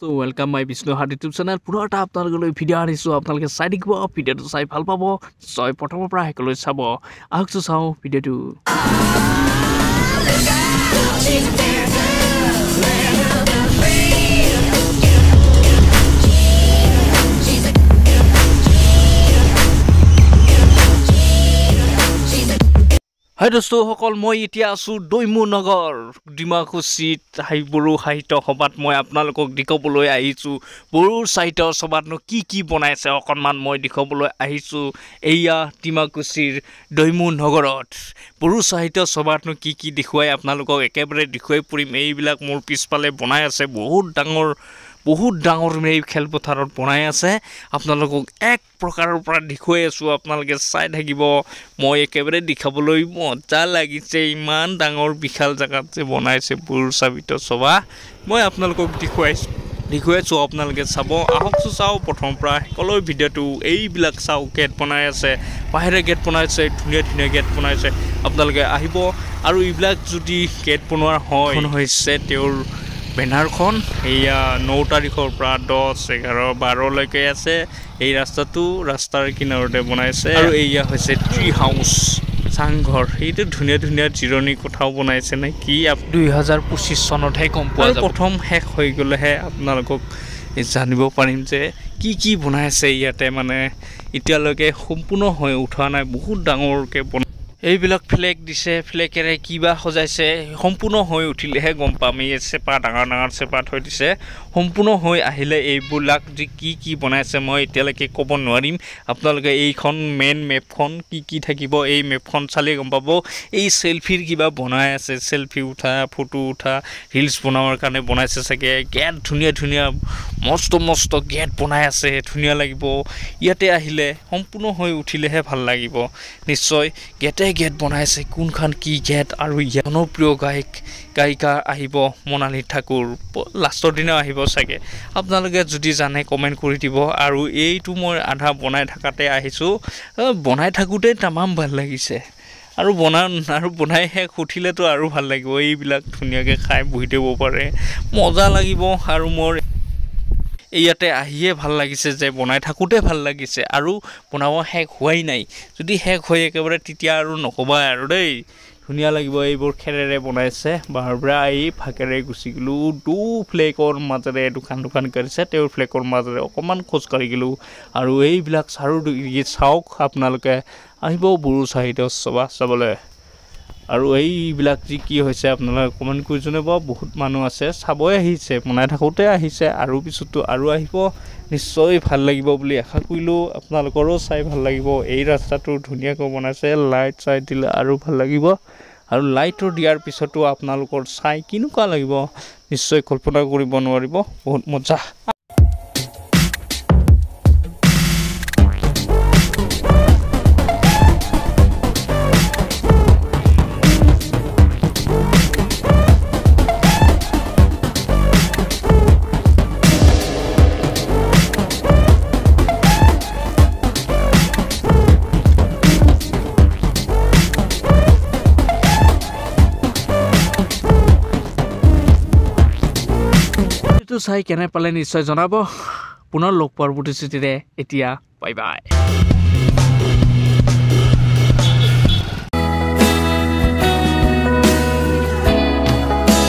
So welcome my Vishnu Hard YouTube channel. পুনৰ এটা আপোনালোকলৈ ভিডিঅ' আনিছো আপোনালোকে চাই থাকিব ভিডিঅ'টো চাই ভাল পাব জয় প্ৰথমৰ পৰা হেকলৈ চাব আহকচো চাও ভিডিঅ'টো Hi dosto সকল মই এতিয়া আছো দৈমু নগৰ ডিমাকুছিত বড়ো সাহিত্য সভাত মই আপোনালোকক দেখবলৈ আহিছো বড়ো সাহিত্য সভাতনো কি বনাইছে অকনমান মই দেখবলৈ আহিছো এইয়া ডিমাকুছিৰ দৈমু নগৰত বড়ো সাহিত্য সভাতনো কি দেখুৱাই আপোনালোকক একেবাৰে দেখুৱাই পৰিম এইবিলাক মোৰ পিছফালে বনাই আছে বহুত ডাঙৰ এই খেলপথাৰত বনাই আছে আপোনালোকক এক প্ৰকাৰৰ পৰা দেখুৱাই আছো আপোনালোকে চাই থাকিব মই একেবাৰে দেখাবলৈ মজা লাগিছে ইমান ডাঙৰ বিশাল জাগাত যে বনাইছে বড়ো সাহিত্য সভা মই আপোনালোকক দেখুৱাইছো আপোনালোকে চাব আহকচো চাও প্ৰথম পৰা কলৈ ভিডিঅ'টো এইবিলাক চাও গেট বনাই আছে বাহিৰে গেট বনাইছে ধুনীয়া গেট বনাইছে আপোনালোকে আহিব আৰু এইবিলাক যদি গেট বনোৱাৰ হৈছে তেওঁৰ বেনাৰখন এয়া 9 তাৰিখৰ পৰা 10 11 12 লৈকে আছে এই ৰাস্তাৰ কিনাৰতে বনাইছে আৰু এয়া হৈছে ট্ৰি হাউস চাংঘৰ এইটো ধুনীয়া জিৰণি কোঠাও বনাইছে নে কি 2025 চনতহে কম পোৱা যাব প্ৰথম শেষ হৈ গলেহে আপোনালোকক জানিব পাৰিম যে কি বনাইছে ইয়াতে মানে এতিয়ালৈকে সম্পূৰ্ণ হৈ উঠা নাই বহুত ডাঙৰকে এইবিলাক ফ্লেগ দিছে ফ্লেগেৰে কিবা সজাইছে সম্পূৰ্ণ হৈ উঠিলেহে গম পাম এই চেপা ডাঙৰ চেপা থৈ দিছে সম্পূৰ্ণ হৈ আহিলে এইবিলাক যে কি বনাইছে মই এতিয়ালৈকে ক'ব নোৱাৰিম আপোনালোকে এইখন মেইন মেপখন কি থাকিব এই মেপখন চালে গম পাব এই সেলফিৰ কিবা বনাই আছে সেলফি উঠা ফটো উঠা ৰিলস বনাবৰ কাৰণে বনাইছে চাগে গেট ধুনীয়া মস্ত গেট বনাই আছে ধুনীয়া লাগিব ইয়াতে আহিলে সম্পূৰ্ণ হৈ উঠিলেহে ভাল লাগিব নিশ্চয় গেট বনাইছে কোনখান কি গেট আৰু জনপ্ৰিয় গায়িকা আহিব মনালী ঠাকুৰ লাষ্টৰ দিনা আহিব চাগে আপোনালোকে যদি জানে কমেন্ট কৰি দিব আৰু এইটো মই আধা বনাই থাকাতে আহিছো বনাই থাকুতে তামাম ভাল লাগিছে আৰু বনাই শেষ উঠিলেতো আৰু ভাল লাগিব এইবিলাক ধুনীয়াকে খাই বহি দিব পাৰে মজা লাগিব আৰু মোৰ ইয়াতে আহিয়ে ভাল লাগিছে যে বনাই থাকুতে ভাল লাগিছে আৰু বনাব শেষ হোৱাই নাই যদি শেষ হৈ একেবাৰে তেতিয়া আৰু নকবা আৰু দেই ধুনীয়া লাগিব এইবোৰ খেৰেৰে বনাইছে বাৰবৰা এই ফাকেৰে গুচি গলো দু ফ্লেকৰ মাজেৰে দোকান কৰিছে তেওঁৰ ফ্লেকৰ মাজেৰে অকমান খোজ কাঢ়ি গলো আৰু এইবিলাক চাওক আপোনালোকে আহিব বড়ো সাহিত্য সভা চাবলৈ আৰু এইবিলাক কি হৈছে আপোনালোকে কমেন্ট কৰি জনাব বহুত মানুহ আছে চাবই আহিছে বনাই থাকোতে আহিছে আৰু পিছতো আৰু আহিব নিশ্চয় ভাল লাগিব বুলি আশা কৰিলো আপোনালোকৰো চাই ভাল লাগিব এই ৰাস্তাটো ধুনীয়াকৈ বনাইছে লাইট দিলে আৰু ভাল লাগিব আৰু লাইটৰ দিয়াৰ পিছতো আপোনালোকৰ চাই কিনুকা লাগিব নিশ্চয় কল্পনা কৰিব নোৱাৰিব বহুত মজা চাই কেনে পালে নিশ্চয় জনাব পুনৰ লগ পোৱাৰ প্ৰতিশ্ৰুতিৰে এতিয়া বাই